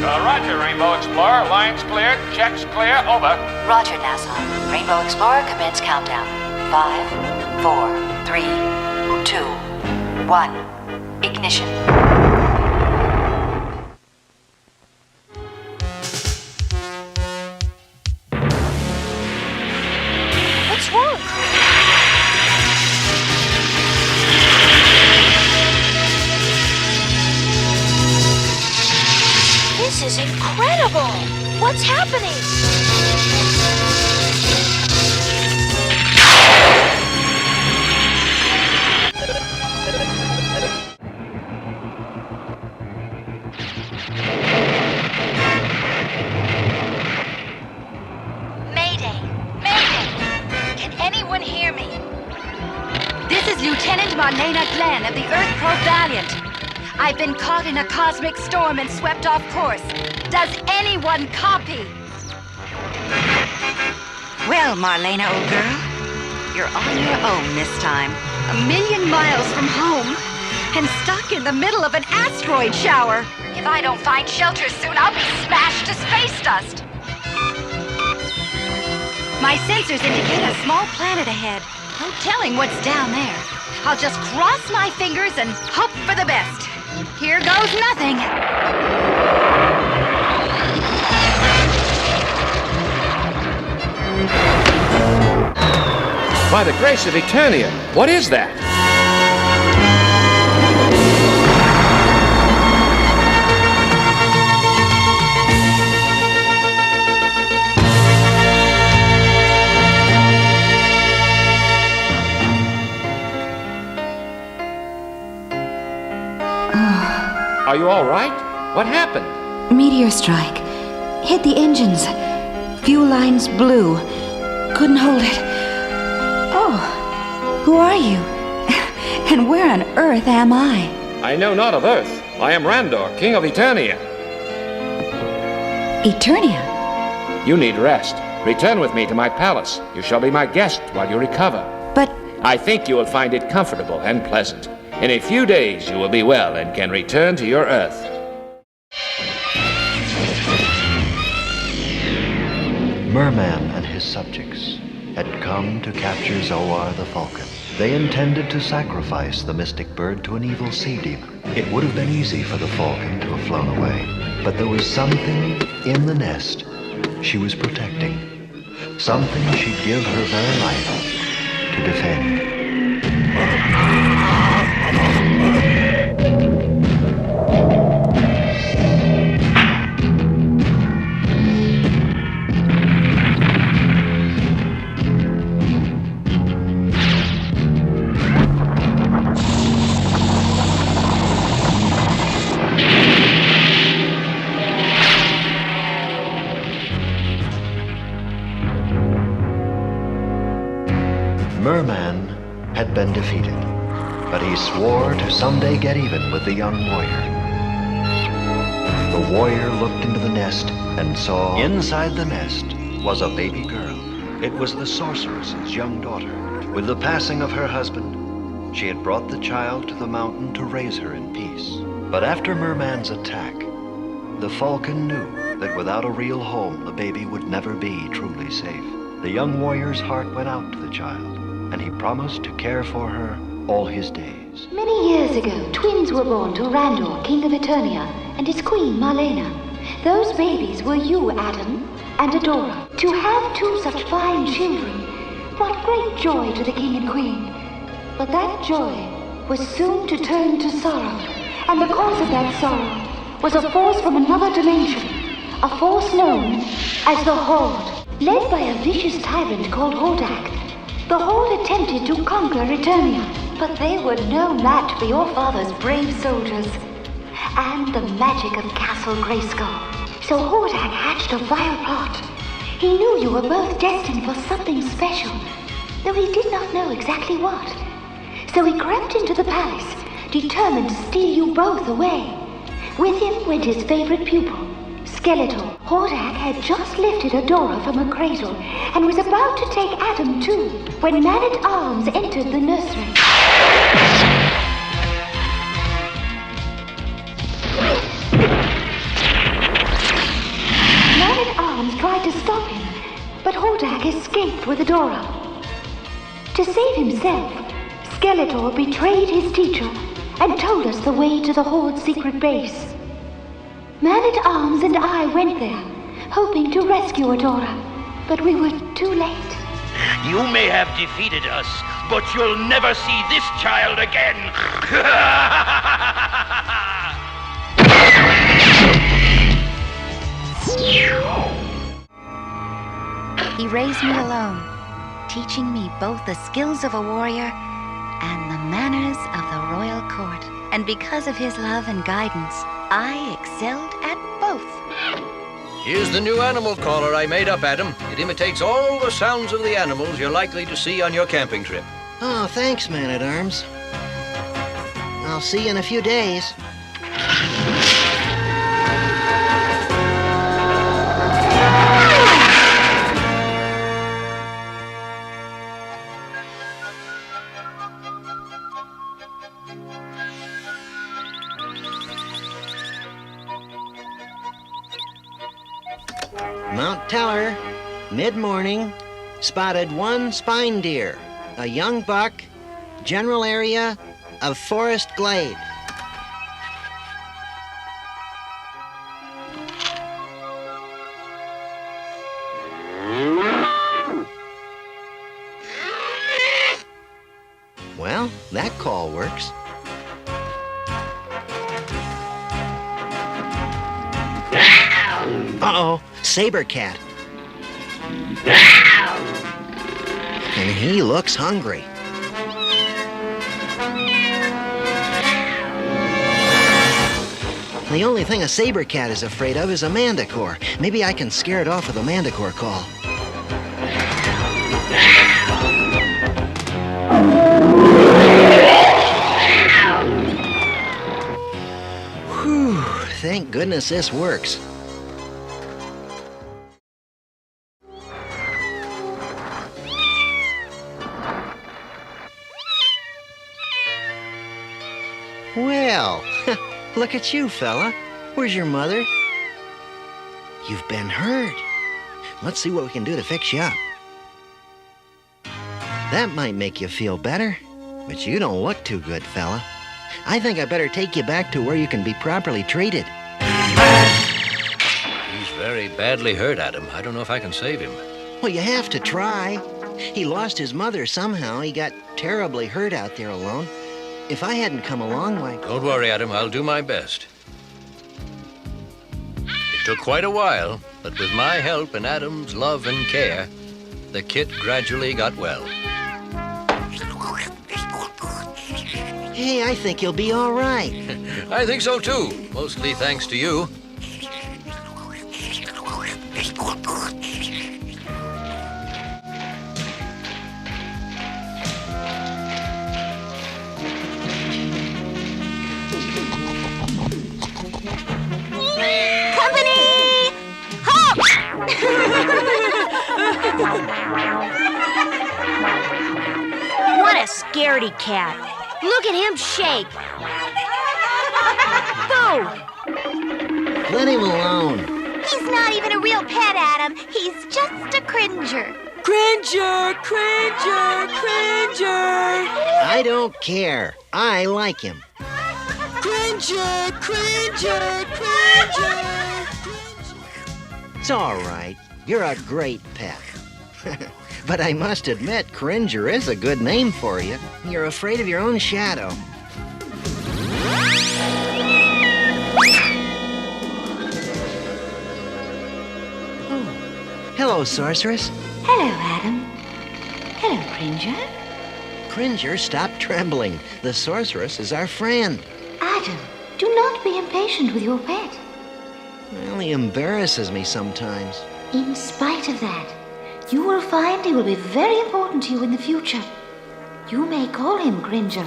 Roger, Rainbow Explorer. Lines cleared. Checks clear. Over. Roger, NASA. Rainbow Explorer, commence countdown. 5, 4, 3, 2, 1. Ignition. What's wrong? This is incredible! What's happening? Mayday! Mayday! Can anyone hear me? This is Lieutenant Marlena Glenn of the Earth Probe Valiant. I've been caught in a cosmic storm and swept off course. Does anyone copy? Well, Marlena, old girl, you're on your own this time. 1,000,000 miles from home and stuck in the middle of an asteroid shower. If I don't find shelter soon, I'll be smashed to space dust. My sensors indicate a small planet ahead. No telling what's down there. I'll just cross my fingers and hope for the best. Here goes nothing. By the grace of Eternia, what is that? Are you all right? What happened? Meteor strike. Hit the engines. Fuel lines blew. Couldn't hold it. Oh, who are you? And where on earth am I? I know not of Earth. I am Randor, King of Eternia. Eternia? You need rest. Return with me to my palace. You shall be my guest while you recover. But I think you will find it comfortable and pleasant. In a few days you will be well and can return to your Earth. Merman and his subjects had come to capture Zoar the Falcon. They intended to sacrifice the mystic bird to an evil sea demon. It would have been easy for the Falcon to have flown away, but there was something in the nest she was protecting. Something she'd give her very life to defend. Merman had been defeated, but he swore to someday get even with the young warrior. The warrior looked into the nest and saw inside the nest was a baby girl. It was the sorceress's young daughter. With the passing of her husband, she had brought the child to the mountain to raise her in peace. But after Merman's attack, the Falcon knew that without a real home, the baby would never be truly safe. The young warrior's heart went out to the child, and he promised to care for her all his days. Many years ago, twins were born to Randor, King of Eternia, and his queen, Marlena. Those babies were you, Adam, and Adora. To have two such fine children brought great joy to the king and queen. But that joy was soon to turn to sorrow, and the cause of that sorrow was a force from another dimension, a force known as the Horde. Led by a vicious tyrant called Hordak, the Horde attempted to conquer Eternia, but they were no match for your father's brave soldiers and the magic of Castle Grayskull. So Hordak hatched a vile plot. He knew you were both destined for something special, though he did not know exactly what. So he crept into the palace, determined to steal you both away. With him went his favorite pupil, Skeletor. Hordak had just lifted Adora from her cradle and was about to take Adam too, when Man-at-Arms entered the nursery. Goldak escaped with Adora. To save himself, Skeletor betrayed his teacher and told us the way to the Horde's secret base. Man-at-Arms and I went there, hoping to rescue Adora, but we were too late. You may have defeated us, but you'll never see this child again. He raised me alone, teaching me both the skills of a warrior and the manners of the royal court. And because of his love and guidance, I excelled at both. Here's the new animal caller I made up, Adam. It imitates all the sounds of the animals you're likely to see on your camping trip. Oh, thanks, Man-at-Arms. I'll see you in a few days. Mount Teller, mid-morning, spotted one spine deer, a young buck, general area of forest glade. Well, that call works. Uh-oh, Saber Cat. And he looks hungry. The only thing a Saber Cat is afraid of is a Manticore. Maybe I can scare it off with a Manticore call. Whew, thank goodness this works. Well, look at you, fella. Where's your mother? You've been hurt. Let's see what we can do to fix you up. That might make you feel better, but you don't look too good, fella. I think I better take you back to where you can be properly treated. He's very badly hurt, Adam. I don't know if I can save him. Well, you have to try. He lost his mother somehow. He got terribly hurt out there alone. If I hadn't come along, why... Don't worry, Adam. I'll do my best. It took quite a while, but with my help and Adam's love and care, the kit gradually got well. Hey, I think you'll be all right. I think so, too. Mostly thanks to you. What a scaredy cat. Look at him shake. Boo! Let him alone. He's not even a real pet, Adam. He's just a cringer. Cringer, Cringer, Cringer. I don't care. I like him. Cringer, Cringer, Cringer. It's all right. You're a great pet. But I must admit, Cringer is a good name for you. You're afraid of your own shadow. Oh. Hello, Sorceress. Hello, Adam. Hello, Cringer. Cringer, stop trembling. The Sorceress is our friend. Adam, do not be impatient with your pet. Well, he embarrasses me sometimes. In spite of that, you will find he will be very important to you in the future. You may call him Cringer,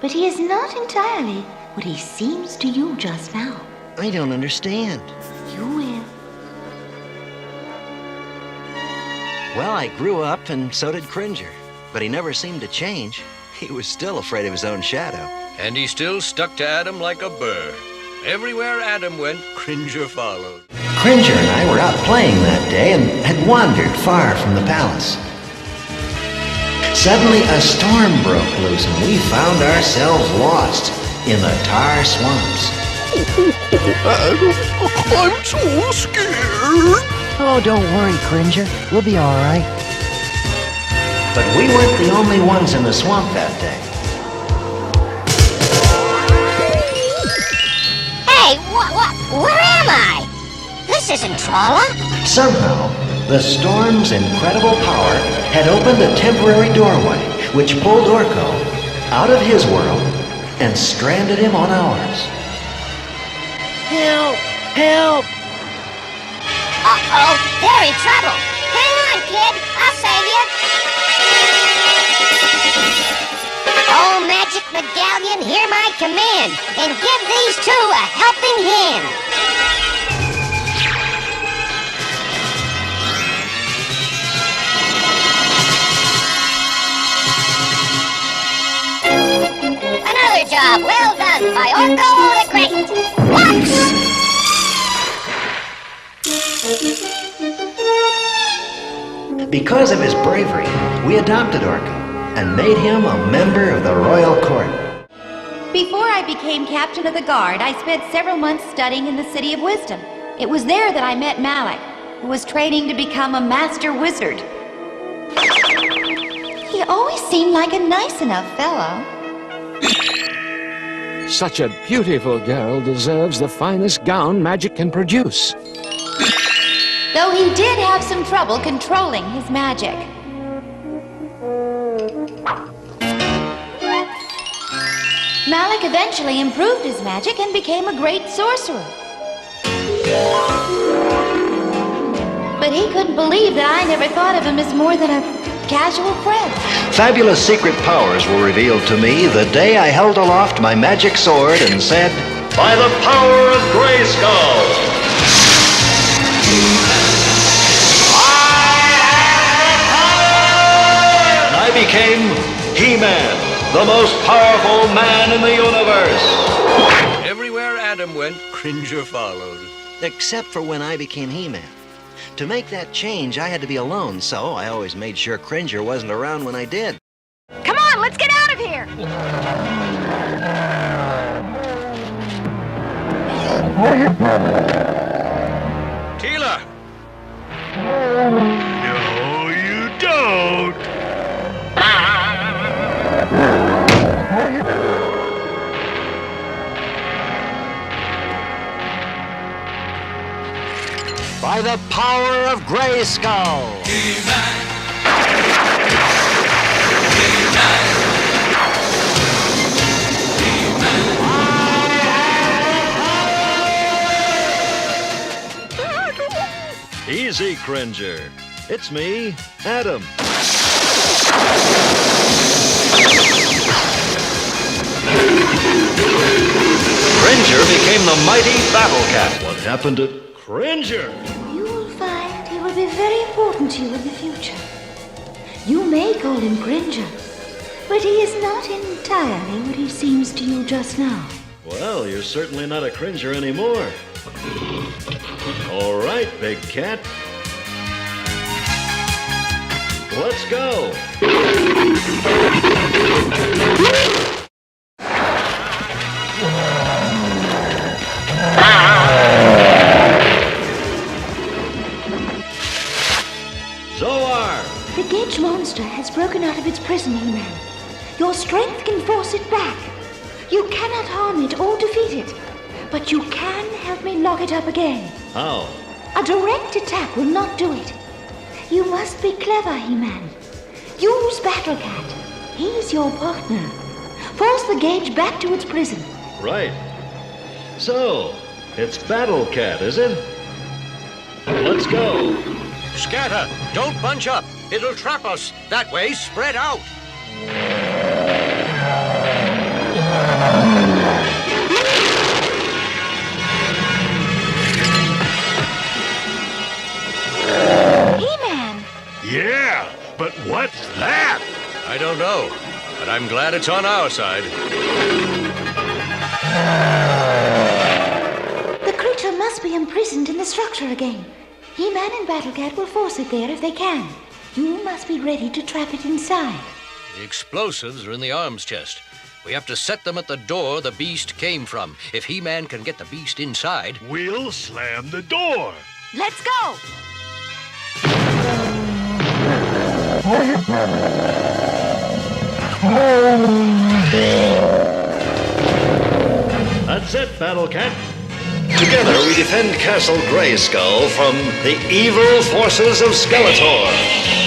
but he is not entirely what he seems to you just now. I don't understand. You will. Well, I grew up, and so did Cringer. But he never seemed to change. He was still afraid of his own shadow. And he still stuck to Adam like a burr. Everywhere Adam went, Cringer followed. Cringer and I were out playing that day and had wandered far from the palace. Suddenly a storm broke loose and we found ourselves lost in the tar swamps. I'm so scared. Oh, don't worry, Cringer. We'll be all right. But we weren't the only ones in the swamp that day. Hey, where am I? This isn't Trolla. Somehow, the storm's incredible power had opened a temporary doorway which pulled Orko out of his world and stranded him on ours. Help! Help! Uh-oh, they're in trouble. Hang on, kid. I'll save you. Oh, Magic Medallion, hear my command, and give these two a helping hand. Another job well done by Orko the Great. Whoops! Because of his bravery, we adopted Orko and made him a member of the royal court. Before I became captain of the guard, I spent several months studying in the City of Wisdom. It was there that I met Malik, who was training to become a master wizard. He always seemed like a nice enough fellow. Such a beautiful girl deserves the finest gown magic can produce. Though he did have some trouble controlling his magic. Malik eventually improved his magic and became a great sorcerer. But he couldn't believe that I never thought of him as more than a casual friend. Fabulous secret powers were revealed to me the day I held aloft my magic sword and said, "By the power of Grayskull!" I became He-Man, the most powerful man in the universe. Everywhere Adam went, Cringer followed. Except for when I became He-Man. To make that change, I had to be alone, so I always made sure Cringer wasn't around when I did. Come on, let's get out of here! Teela! No, you don't. By the power of Grayskull! Easy, Cringer. It's me, Adam. Cringer became the mighty Battle Cat. What happened to Cringer? You will find he will be very important to you in the future. You may call him Cringer, but he is not entirely what he seems to you just now. Well, you're certainly not a Cringer anymore. All right, big cat. Let's go. Zoar! The Gage monster has broken out of its prison, He-Man. Your strength can force it back. You cannot harm it or defeat it, but you can help me lock it up again. How? A direct attack will not do it. You must be clever, He-Man. Use Battle Cat. He's your partner. Force the Gage back to its prison. Right. So, it's Battle Cat, is it? Let's go. Scatter! Don't bunch up! It'll trap us! That way, spread out! He-Man! Yeah, but what's that? I don't know, but I'm glad it's on our side. The creature must be imprisoned in the structure again. He-Man and Battle Cat will force it there if they can. You must be ready to trap it inside. The explosives are in the arms chest. We have to set them at the door the beast came from. If He-Man can get the beast inside... We'll slam the door. Let's go! That's it, Battle Cat. Together we defend Castle Grayskull from the evil forces of Skeletor.